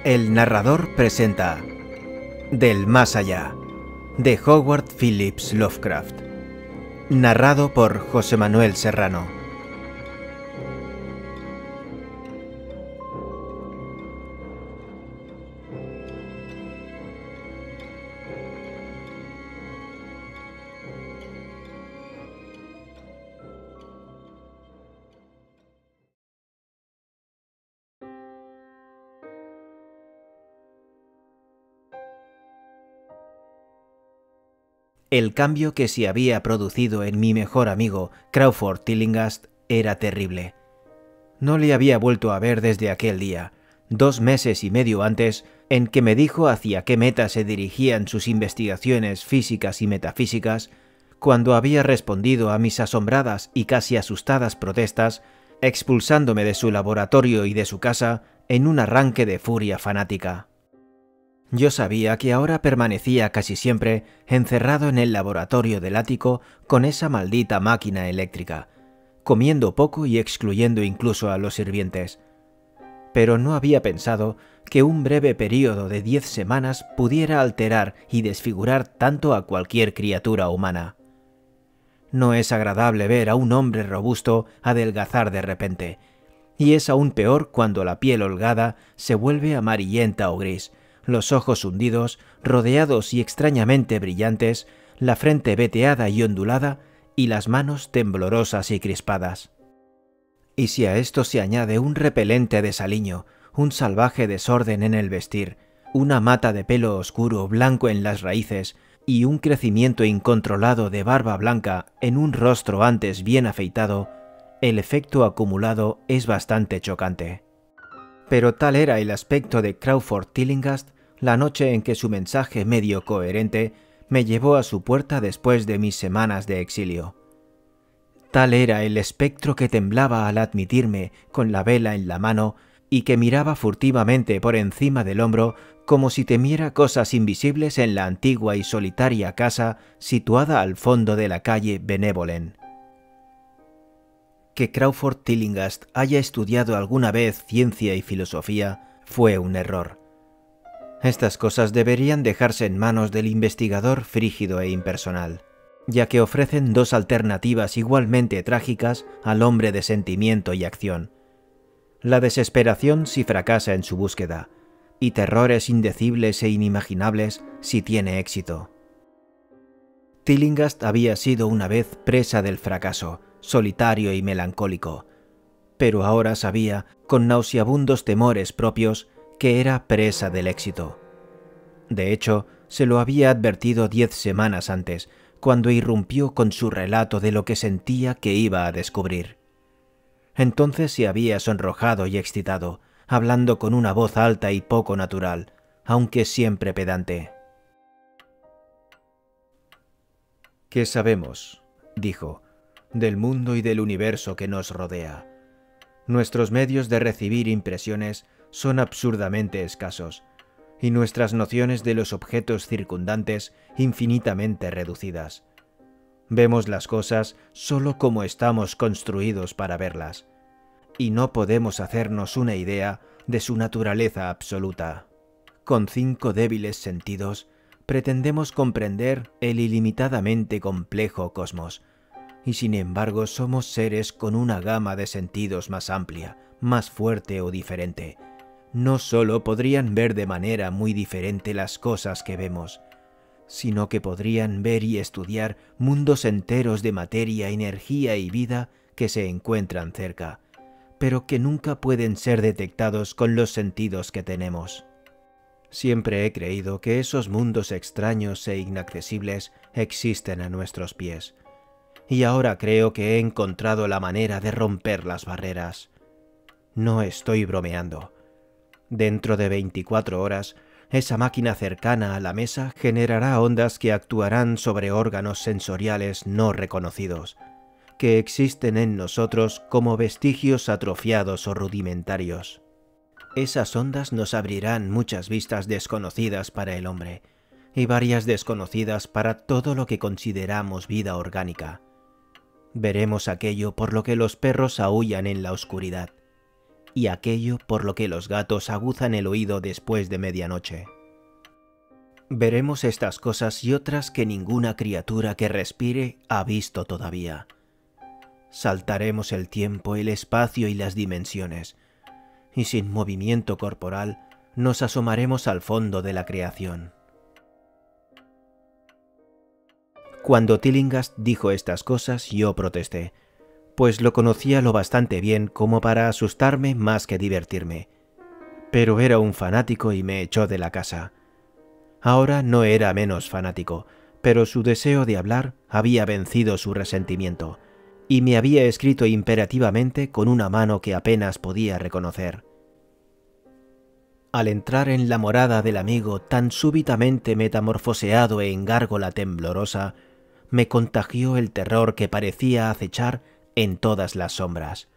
El narrador presenta Del más allá, de Howard Phillips Lovecraft, narrado por José Manuel Serrano. El cambio que se había producido en mi mejor amigo, Crawford Tillinghast, era terrible. No le había vuelto a ver desde aquel día, 2 meses y medio antes, en que me dijo hacia qué meta se dirigían sus investigaciones físicas y metafísicas, cuando había respondido a mis asombradas y casi asustadas protestas, expulsándome de su laboratorio y de su casa en un arranque de furia fanática. Yo sabía que ahora permanecía casi siempre encerrado en el laboratorio del ático con esa maldita máquina eléctrica, comiendo poco y excluyendo incluso a los sirvientes. Pero no había pensado que un breve período de 10 semanas pudiera alterar y desfigurar tanto a cualquier criatura humana. No es agradable ver a un hombre robusto adelgazar de repente, y es aún peor cuando la piel holgada se vuelve amarillenta o gris, los ojos hundidos, rodeados y extrañamente brillantes, la frente veteada y ondulada, y las manos temblorosas y crispadas. Y si a esto se añade un repelente desaliño, un salvaje desorden en el vestir, una mata de pelo oscuro blanco en las raíces y un crecimiento incontrolado de barba blanca en un rostro antes bien afeitado, el efecto acumulado es bastante chocante. Pero tal era el aspecto de Crawford Tillinghast la noche en que su mensaje medio coherente me llevó a su puerta después de mis semanas de exilio. Tal era el espectro que temblaba al admitirme con la vela en la mano y que miraba furtivamente por encima del hombro como si temiera cosas invisibles en la antigua y solitaria casa situada al fondo de la calle Benevolen. Que Crawford Tillinghast haya estudiado alguna vez ciencia y filosofía fue un error. Estas cosas deberían dejarse en manos del investigador frígido e impersonal, ya que ofrecen 2 alternativas igualmente trágicas al hombre de sentimiento y acción: la desesperación si fracasa en su búsqueda, y terrores indecibles e inimaginables si tiene éxito. Tillinghast había sido una vez presa del fracaso, solitario y melancólico, pero ahora sabía, con nauseabundos temores propios, que era presa del éxito. De hecho, se lo había advertido 10 semanas antes, cuando irrumpió con su relato de lo que sentía que iba a descubrir. Entonces se había sonrojado y excitado, hablando con una voz alta y poco natural, aunque siempre pedante. «¿Qué sabemos?», dijo, «del mundo y del universo que nos rodea? Nuestros medios de recibir impresiones son absurdamente escasos, y nuestras nociones de los objetos circundantes infinitamente reducidas. Vemos las cosas solo como estamos construidos para verlas, y no podemos hacernos una idea de su naturaleza absoluta. Con 5 débiles sentidos pretendemos comprender el ilimitadamente complejo cosmos, y sin embargo somos seres con una gama de sentidos más amplia, más fuerte o diferente. No solo podrían ver de manera muy diferente las cosas que vemos, sino que podrían ver y estudiar mundos enteros de materia, energía y vida que se encuentran cerca, pero que nunca pueden ser detectados con los sentidos que tenemos. Siempre he creído que esos mundos extraños e inaccesibles existen a nuestros pies, y ahora creo que he encontrado la manera de romper las barreras. No estoy bromeando. Dentro de 24 horas, esa máquina cercana a la mesa generará ondas que actuarán sobre órganos sensoriales no reconocidos, que existen en nosotros como vestigios atrofiados o rudimentarios. Esas ondas nos abrirán muchas vistas desconocidas para el hombre, y varias desconocidas para todo lo que consideramos vida orgánica. Veremos aquello por lo que los perros aúllan en la oscuridad, y aquello por lo que los gatos aguzan el oído después de medianoche. Veremos estas cosas y otras que ninguna criatura que respire ha visto todavía. Saltaremos el tiempo, el espacio y las dimensiones, y sin movimiento corporal nos asomaremos al fondo de la creación. Cuando Tillinghast dijo estas cosas, yo protesté, pues lo conocía lo bastante bien como para asustarme más que divertirme. Pero era un fanático y me echó de la casa. Ahora no era menos fanático, pero su deseo de hablar había vencido su resentimiento, y me había escrito imperativamente con una mano que apenas podía reconocer. Al entrar en la morada del amigo tan súbitamente metamorfoseado en gárgola temblorosa, me contagió el terror que parecía acechar en todas las sombras.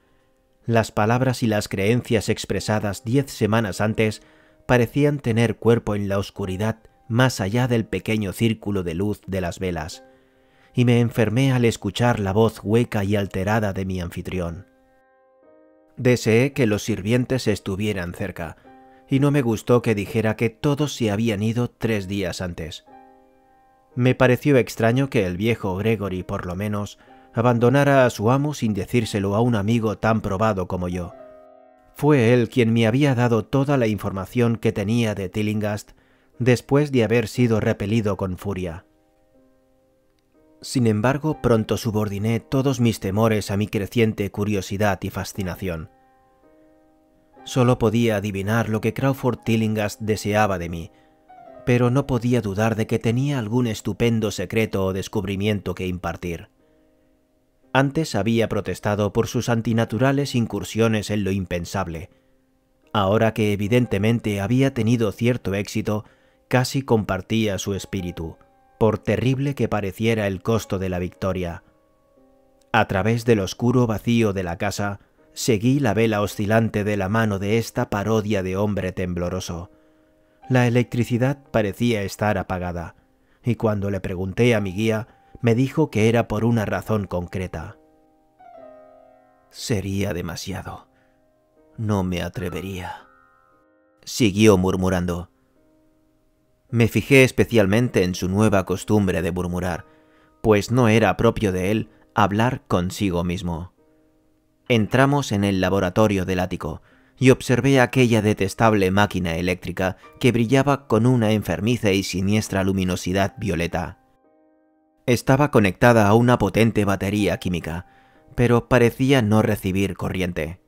Las palabras y las creencias expresadas 10 semanas antes parecían tener cuerpo en la oscuridad más allá del pequeño círculo de luz de las velas, y me enfermé al escuchar la voz hueca y alterada de mi anfitrión. Deseé que los sirvientes estuvieran cerca, y no me gustó que dijera que todos se habían ido 3 días antes. Me pareció extraño que el viejo Gregory, por lo menos, abandonara a su amo sin decírselo a un amigo tan probado como yo. Fue él quien me había dado toda la información que tenía de Tillinghast después de haber sido repelido con furia. Sin embargo, pronto subordiné todos mis temores a mi creciente curiosidad y fascinación. Solo podía adivinar lo que Crawford Tillinghast deseaba de mí, pero no podía dudar de que tenía algún estupendo secreto o descubrimiento que impartir. Antes había protestado por sus antinaturales incursiones en lo impensable. Ahora que evidentemente había tenido cierto éxito, casi compartía su espíritu, por terrible que pareciera el costo de la victoria. A través del oscuro vacío de la casa, seguí la vela oscilante de la mano de esta parodia de hombre tembloroso. La electricidad parecía estar apagada, y cuando le pregunté a mi guía, me dijo que era por una razón concreta. Sería demasiado. No me atrevería. Siguió murmurando. Me fijé especialmente en su nueva costumbre de murmurar, pues no era propio de él hablar consigo mismo. Entramos en el laboratorio del ático y observé aquella detestable máquina eléctrica que brillaba con una enfermiza y siniestra luminosidad violeta. Estaba conectada a una potente batería química, pero parecía no recibir corriente,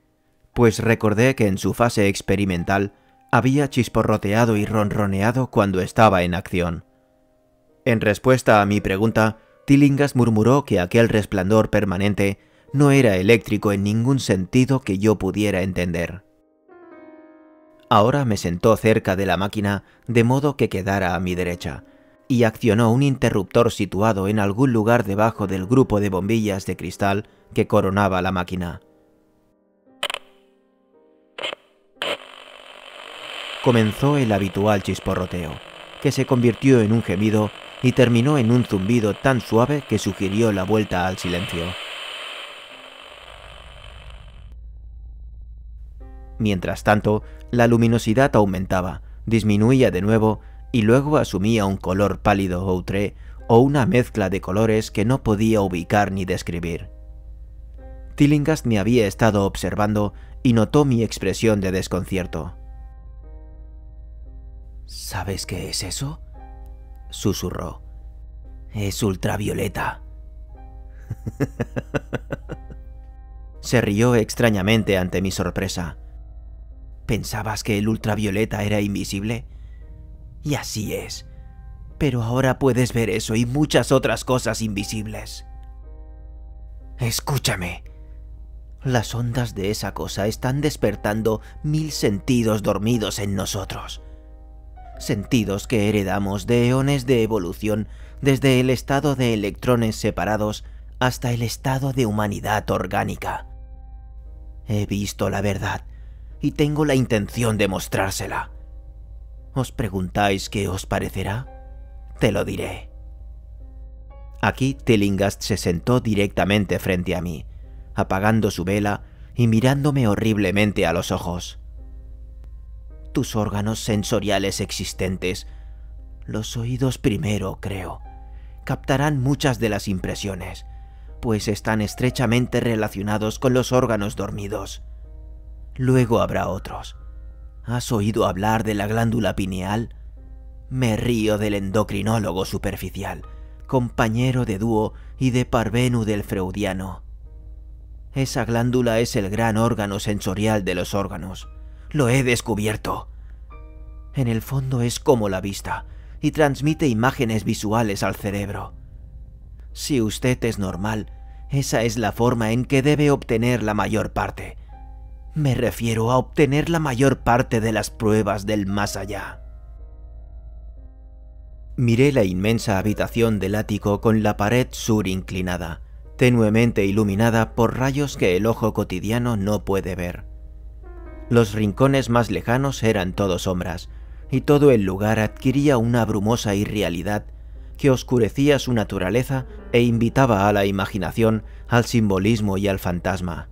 pues recordé que en su fase experimental había chisporroteado y ronroneado cuando estaba en acción. En respuesta a mi pregunta, Tillinghast murmuró que aquel resplandor permanente no era eléctrico en ningún sentido que yo pudiera entender. Ahora me sentó cerca de la máquina de modo que quedara a mi derecha, y accionó un interruptor situado en algún lugar debajo del grupo de bombillas de cristal que coronaba la máquina. Comenzó el habitual chisporroteo, que se convirtió en un gemido y terminó en un zumbido tan suave que sugirió la vuelta al silencio. Mientras tanto, la luminosidad aumentaba, disminuía de nuevo y luego asumía un color pálido outré o una mezcla de colores que no podía ubicar ni describir. Tillinghast me había estado observando y notó mi expresión de desconcierto. ¿Sabes qué es eso?, susurró. Es ultravioleta. Se rió extrañamente ante mi sorpresa. ¿Pensabas que el ultravioleta era invisible? Y así es. Pero ahora puedes ver eso y muchas otras cosas invisibles. Escúchame. Las ondas de esa cosa están despertando 1000 sentidos dormidos en nosotros. Sentidos que heredamos de eones de evolución desde el estado de electrones separados hasta el estado de humanidad orgánica. He visto la verdad y tengo la intención de mostrársela. ¿Os preguntáis qué os parecerá? Te lo diré. Aquí Tillinghast se sentó directamente frente a mí, apagando su vela y mirándome horriblemente a los ojos. Tus órganos sensoriales existentes, los oídos primero, creo, captarán muchas de las impresiones, pues están estrechamente relacionados con los órganos dormidos. Luego habrá otros. ¿Has oído hablar de la glándula pineal? Me río del endocrinólogo superficial, compañero de dúo y de parvenu del freudiano. Esa glándula es el gran órgano sensorial de los órganos. Lo he descubierto. En el fondo es como la vista y transmite imágenes visuales al cerebro. Si usted es normal, esa es la forma en que debe obtener la mayor parte. Me refiero a obtener la mayor parte de las pruebas del más allá. Miré la inmensa habitación del ático con la pared sur inclinada, tenuemente iluminada por rayos que el ojo cotidiano no puede ver. Los rincones más lejanos eran todo sombras, y todo el lugar adquiría una brumosa irrealidad que oscurecía su naturaleza e invitaba a la imaginación, al simbolismo y al fantasma.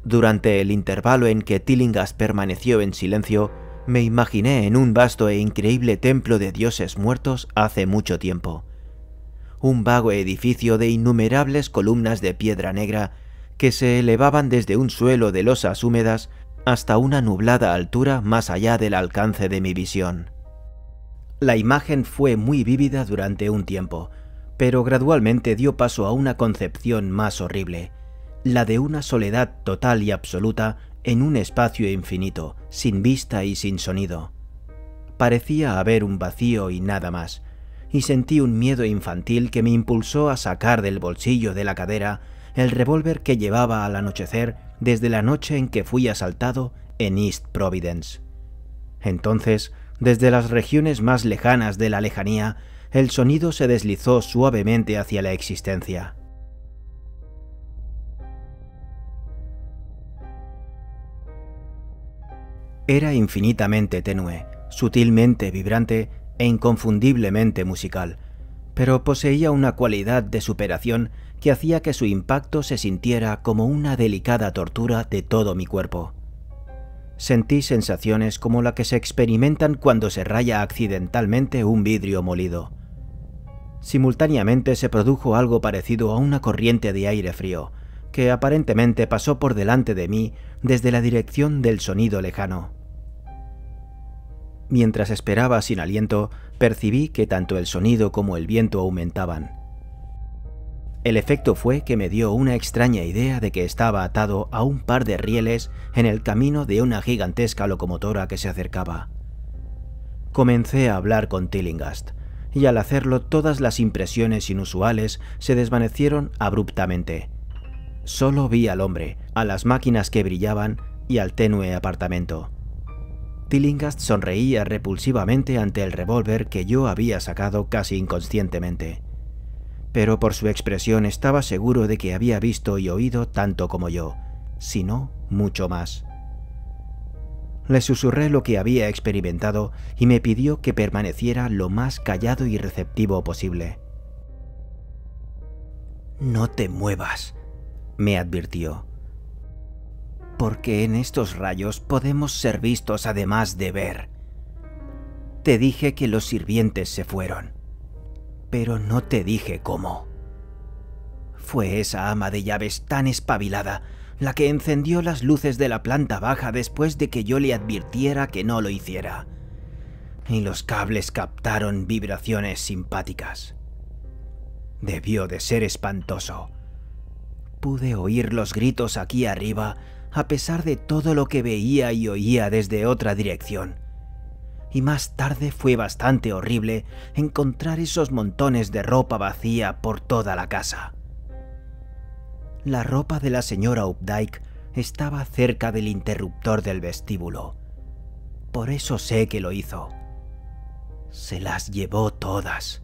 Durante el intervalo en que Tillinghast permaneció en silencio, me imaginé en un vasto e increíble templo de dioses muertos hace mucho tiempo. Un vago edificio de innumerables columnas de piedra negra que se elevaban desde un suelo de losas húmedas hasta una nublada altura más allá del alcance de mi visión. La imagen fue muy vívida durante un tiempo, pero gradualmente dio paso a una concepción más horrible, la de una soledad total y absoluta en un espacio infinito, sin vista y sin sonido. Parecía haber un vacío y nada más, y sentí un miedo infantil que me impulsó a sacar del bolsillo de la cadera el revólver que llevaba al anochecer desde la noche en que fui asaltado en East Providence. Entonces, desde las regiones más lejanas de la lejanía, el sonido se deslizó suavemente hacia la existencia. Era infinitamente tenue, sutilmente vibrante e inconfundiblemente musical, pero poseía una cualidad de superación que hacía que su impacto se sintiera como una delicada tortura de todo mi cuerpo. Sentí sensaciones como la que se experimentan cuando se raya accidentalmente un vidrio molido. Simultáneamente se produjo algo parecido a una corriente de aire frío, que aparentemente pasó por delante de mí desde la dirección del sonido lejano. Mientras esperaba sin aliento, percibí que tanto el sonido como el viento aumentaban. El efecto fue que me dio una extraña idea de que estaba atado a un par de rieles en el camino de una gigantesca locomotora que se acercaba. Comencé a hablar con Tillinghast, y al hacerlo todas las impresiones inusuales se desvanecieron abruptamente. Solo vi al hombre, a las máquinas que brillaban y al tenue apartamento. Tillinghast sonreía repulsivamente ante el revólver que yo había sacado casi inconscientemente. Pero por su expresión estaba seguro de que había visto y oído tanto como yo, si no, mucho más. Le susurré lo que había experimentado y me pidió que permaneciera lo más callado y receptivo posible. «No te muevas», me advirtió, «porque en estos rayos podemos ser vistos además de ver. Te dije que los sirvientes se fueron, pero no te dije cómo. Fue esa ama de llaves tan espabilada la que encendió las luces de la planta baja después de que yo le advirtiera que no lo hiciera, y los cables captaron vibraciones simpáticas. Debió de ser espantoso. Pude oír los gritos aquí arriba a pesar de todo lo que veía y oía desde otra dirección. Y más tarde fue bastante horrible encontrar esos montones de ropa vacía por toda la casa. La ropa de la señora Updike estaba cerca del interruptor del vestíbulo. Por eso sé que lo hizo. Se las llevó todas.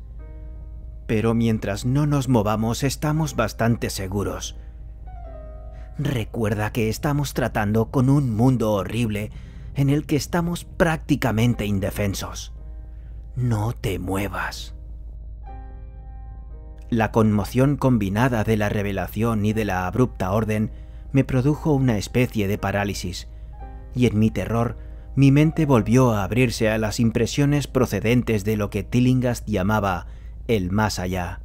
Pero mientras no nos movamos estamos bastante seguros. Recuerda que estamos tratando con un mundo horrible en el que estamos prácticamente indefensos. No te muevas. La conmoción combinada de la revelación y de la abrupta orden me produjo una especie de parálisis, y en mi terror mi mente volvió a abrirse a las impresiones procedentes de lo que Tillinghast llamaba el más allá.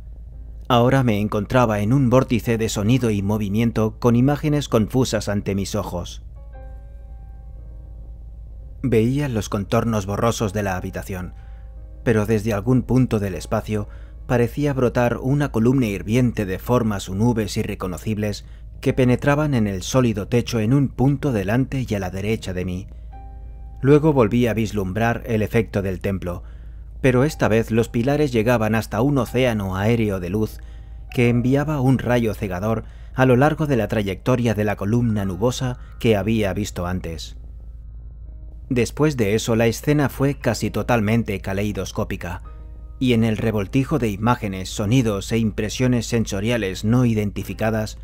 Ahora me encontraba en un vórtice de sonido y movimiento con imágenes confusas ante mis ojos. Veía los contornos borrosos de la habitación, pero desde algún punto del espacio parecía brotar una columna hirviente de formas o nubes irreconocibles que penetraban en el sólido techo en un punto delante y a la derecha de mí. Luego volví a vislumbrar el efecto del templo, pero esta vez los pilares llegaban hasta un océano aéreo de luz que enviaba un rayo cegador a lo largo de la trayectoria de la columna nubosa que había visto antes. Después de eso la escena fue casi totalmente caleidoscópica, y en el revoltijo de imágenes, sonidos e impresiones sensoriales no identificadas,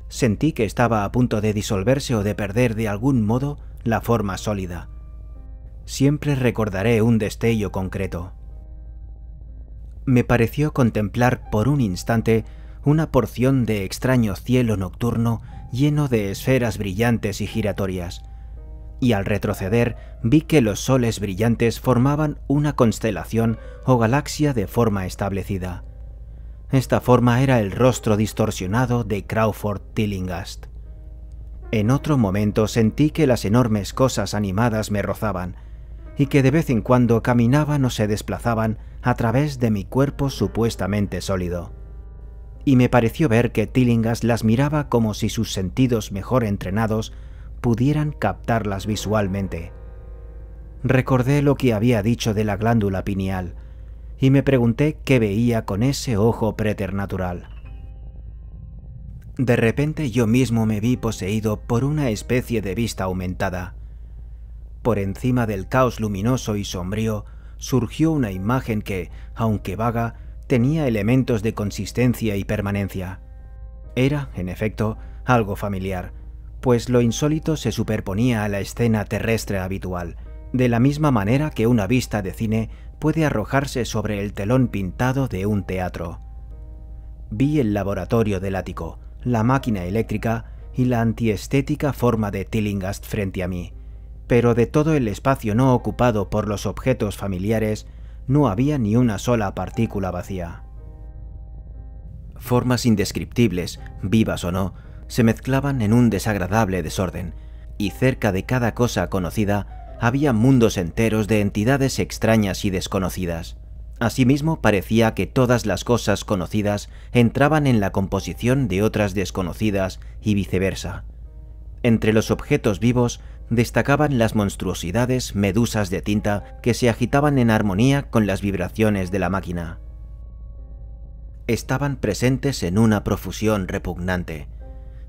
sentí que estaba a punto de disolverse o de perder de algún modo la forma sólida. Siempre recordaré un destello concreto. Me pareció contemplar por un instante una porción de extraño cielo nocturno lleno de esferas brillantes y giratorias, y al retroceder vi que los soles brillantes formaban una constelación o galaxia de forma establecida. Esta forma era el rostro distorsionado de Crawford Tillinghast. En otro momento sentí que las enormes cosas animadas me rozaban, y que de vez en cuando caminaban o se desplazaban a través de mi cuerpo supuestamente sólido. Y me pareció ver que Tillinghast las miraba como si sus sentidos mejor entrenados pudieran captarlas visualmente. Recordé lo que había dicho de la glándula pineal, y me pregunté qué veía con ese ojo preternatural. De repente yo mismo me vi poseído por una especie de vista aumentada. Por encima del caos luminoso y sombrío surgió una imagen que, aunque vaga, tenía elementos de consistencia y permanencia. Era, en efecto, algo familiar, pues lo insólito se superponía a la escena terrestre habitual, de la misma manera que una vista de cine puede arrojarse sobre el telón pintado de un teatro. Vi el laboratorio del ático, la máquina eléctrica y la antiestética forma de Tillinghast frente a mí, pero de todo el espacio no ocupado por los objetos familiares no había ni una sola partícula vacía. Formas indescriptibles, vivas o no, se mezclaban en un desagradable desorden, y cerca de cada cosa conocida había mundos enteros de entidades extrañas y desconocidas. Asimismo, parecía que todas las cosas conocidas entraban en la composición de otras desconocidas y viceversa. Entre los objetos vivos destacaban las monstruosidades medusas de tinta que se agitaban en armonía con las vibraciones de la máquina. Estaban presentes en una profusión repugnante,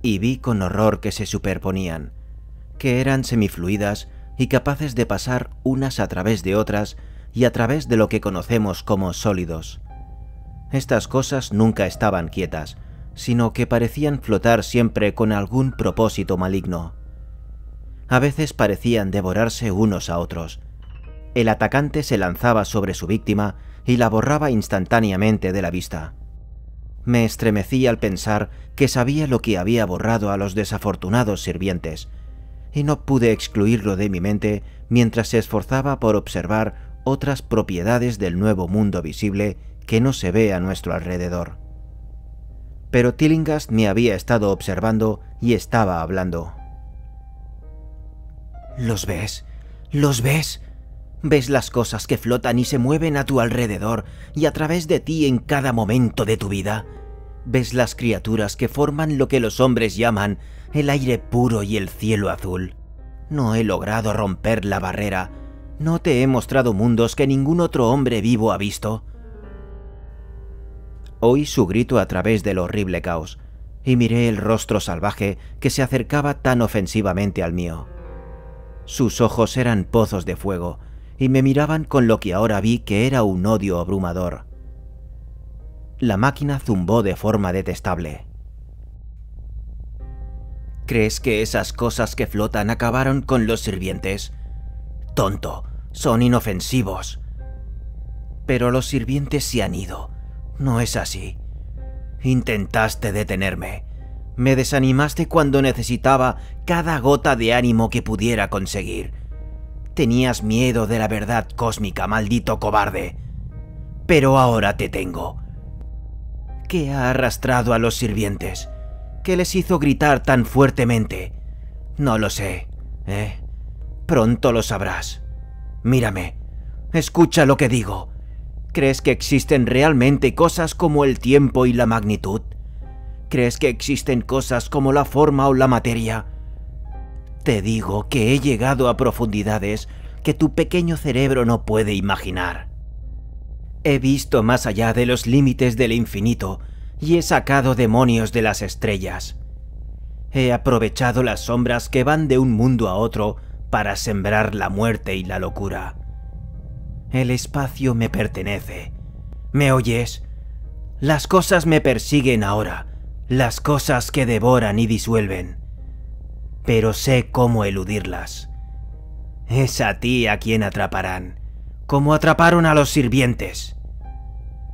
y vi con horror que se superponían, que eran semifluidas y capaces de pasar unas a través de otras y a través de lo que conocemos como sólidos. Estas cosas nunca estaban quietas, sino que parecían flotar siempre con algún propósito maligno. A veces parecían devorarse unos a otros. El atacante se lanzaba sobre su víctima y la borraba instantáneamente de la vista. Me estremecí al pensar que sabía lo que había borrado a los desafortunados sirvientes, y no pude excluirlo de mi mente mientras se esforzaba por observar otras propiedades del nuevo mundo visible que no se ve a nuestro alrededor. Pero Tillinghast me había estado observando y estaba hablando. ¿Los ves? ¿Los ves? ¿Ves las cosas que flotan y se mueven a tu alrededor y a través de ti en cada momento de tu vida? ¿Ves las criaturas que forman lo que los hombres llaman el aire puro y el cielo azul? No he logrado romper la barrera. ¿No te he mostrado mundos que ningún otro hombre vivo ha visto? Oí su grito a través del horrible caos, y miré el rostro salvaje que se acercaba tan ofensivamente al mío. Sus ojos eran pozos de fuego, y me miraban con lo que ahora vi que era un odio abrumador. La máquina zumbó de forma detestable. ¿Crees que esas cosas que flotan acabaron con los sirvientes? Tonto, son inofensivos. Pero los sirvientes se han ido. No es así. Intentaste detenerme. Me desanimaste cuando necesitaba cada gota de ánimo que pudiera conseguir. Tenías miedo de la verdad cósmica, maldito cobarde. Pero ahora te tengo. ¿Qué ha arrastrado a los sirvientes? ¿Qué les hizo gritar tan fuertemente? No lo sé, ¿eh? Pronto lo sabrás. Mírame. Escucha lo que digo. ¿Crees que existen realmente cosas como el tiempo y la magnitud? ¿Crees que existen cosas como la forma o la materia? Te digo que he llegado a profundidades que tu pequeño cerebro no puede imaginar. He visto más allá de los límites del infinito y he sacado demonios de las estrellas. He aprovechado las sombras que van de un mundo a otro para sembrar la muerte y la locura. El espacio me pertenece. ¿Me oyes? Las cosas me persiguen ahora, las cosas que devoran y disuelven. Pero sé cómo eludirlas. Es a ti a quien atraparán, como atraparon a los sirvientes.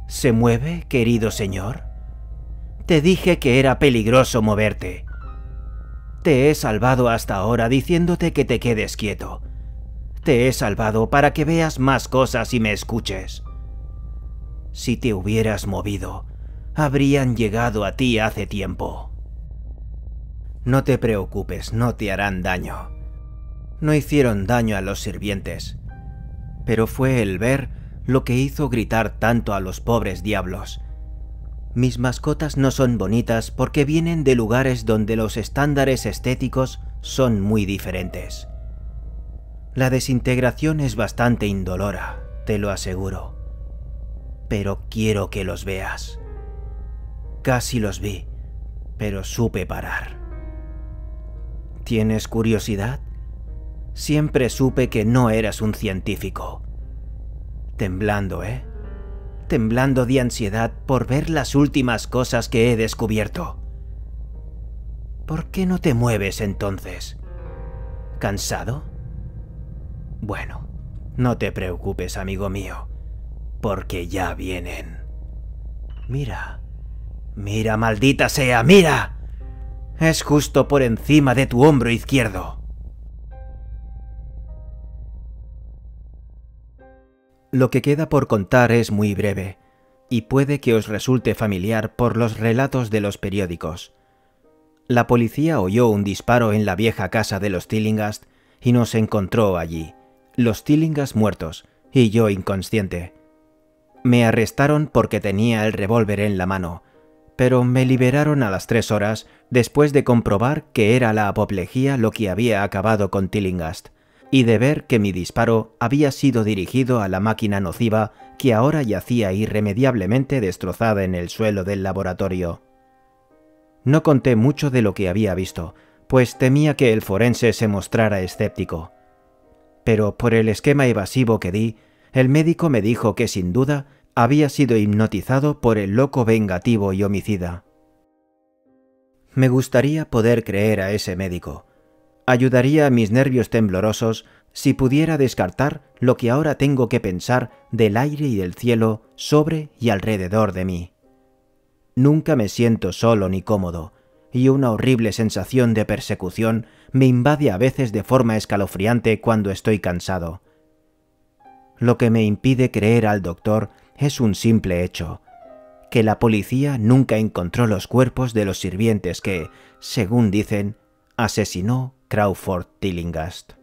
¿Se mueve, querido señor? Te dije que era peligroso moverte. Te he salvado hasta ahora diciéndote que te quedes quieto. Te he salvado para que veas más cosas y me escuches. Si te hubieras movido, habrían llegado a ti hace tiempo. No te preocupes, no te harán daño. No hicieron daño a los sirvientes, pero fue el ver lo que hizo gritar tanto a los pobres diablos. Mis mascotas no son bonitas porque vienen de lugares donde los estándares estéticos son muy diferentes. La desintegración es bastante indolora, te lo aseguro. Pero quiero que los veas. Casi los vi, pero supe parar. ¿Tienes curiosidad? Siempre supe que no eras un científico. Temblando, ¿eh? Temblando de ansiedad por ver las últimas cosas que he descubierto. ¿Por qué no te mueves entonces? ¿Cansado? Bueno, no te preocupes, amigo mío, porque ya vienen. Mira, mira, maldita sea, mira. Es justo por encima de tu hombro izquierdo. Lo que queda por contar es muy breve, y puede que os resulte familiar por los relatos de los periódicos. La policía oyó un disparo en la vieja casa de los Tillinghast y nos encontró allí, los Tillinghast muertos y yo inconsciente. Me arrestaron porque tenía el revólver en la mano, pero me liberaron a las 3 horas después de comprobar que era la apoplejía lo que había acabado con Tillinghast, y de ver que mi disparo había sido dirigido a la máquina nociva que ahora yacía irremediablemente destrozada en el suelo del laboratorio. No conté mucho de lo que había visto, pues temía que el forense se mostrara escéptico. Pero por el esquema evasivo que di, el médico me dijo que sin duda había sido hipnotizado por el loco vengativo y homicida. Me gustaría poder creer a ese médico. Ayudaría a mis nervios temblorosos si pudiera descartar lo que ahora tengo que pensar del aire y del cielo sobre y alrededor de mí. Nunca me siento solo ni cómodo, y una horrible sensación de persecución me invade a veces de forma escalofriante cuando estoy cansado. Lo que me impide creer al doctor es un simple hecho, que la policía nunca encontró los cuerpos de los sirvientes que, según dicen, asesinó Crawford Tillinghast.